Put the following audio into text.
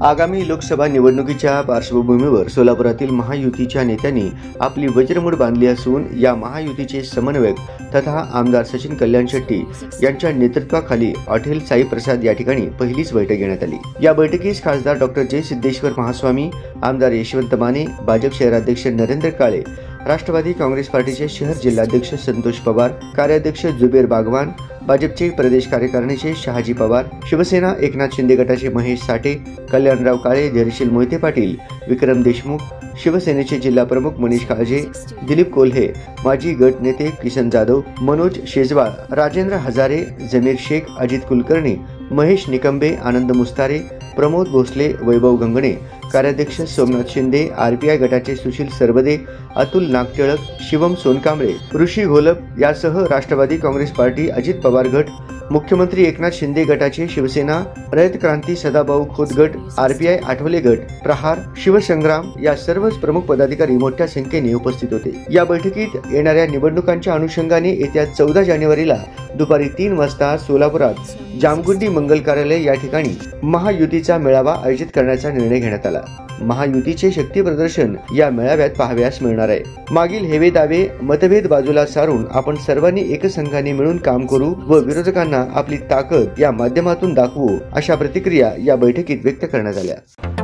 आगामी लोकसभा निवडणुकीच्या पार्श्वभूमीवर सोलापुरातील महायुतीच्या नेत्यांनी आपली वज्रमूठ बांधली असून या महायुतीचे समन्वयक तथा आमदार सचिन कल्याण शेट्टी यांच्या नेतृत्वाखाली हॉटेल साई प्रसाद या ठिकाणी पहिलीच बैठक घेण्यात आली। या बैठकीस खासदार डॉक्टर जय सिद्धेश्वर महास्वामी, आमदार यशवंत माने, भाजप शहराध्यक्ष नरेंद्र काळे, राष्ट्रवादी काँग्रेस पार्टीचे शहर जिल्हाध्यक्ष संतोष पवार, कार्याध्यक्ष जुबेर बागवान, भाजपचे प्रदेश कार्यकारिणीचे शहाजी पवार, शिवसेना एकनाथ शिंदे गटाचे महेश साठे, कल्याणराव काळे, धैर्यशील मोहिते पाटील, विक्रम देशमुख, शिवसेनेचे जिल्हा प्रमुख मनीष काळजे, दिलीप कोल्हे, माजी गट नेते किसन जाधव, मनोज शेजवाळ, राजेंद्र हजारे, जमीर शेख, अजित कुलकर्णी, महेश निकंबे, आनंद मुस्तारे, प्रमोद भोसले, वैभव गंगणे, कार्याध्यक्ष सोमनाथ शिंदे, आरपीआय गटाचे सुशील सरबदे, अतुल नागटिळक, शिवम सोनकांबळे, ऋषी घोलप यासह राष्ट्रवादी काँग्रेस पार्टी, अजित पवार गट, मुख्यमंत्री एकनाथ शिंदे गटाचे शिवसेना, रयत क्रांती सदाभाऊ खोत गट, आरपीआय आठवले गट, प्रहार, शिवसंग्राम या सर्वच प्रमुख पदाधिकारी मोठ्या संख्येने उपस्थित होते। या बैठकीत येणाऱ्या निवडणुकांच्या अनुषंगाने येत्या 14 जानेवारीला दुपारी 3 वाजता सोलापुरात जामगुंडी मंगल कार्यालय या ठिकाणी महायुतीचा मेळावा आयोजित करण्याचा निर्णय घेण्यात आला। महायुतीचे शक्ती प्रदर्शन या मेळाव्यात पाहावयास मिळणार आहे। मागील हेवे दावे, मतभेद बाजूला सारून आपण सर्वांनी एकसंघाने मिळून काम करू व विरोधकांना आपली ताकद या माध्यमातून दाखवू, अशा प्रतिक्रिया या बैठकीत व्यक्त करण्यात आल्या।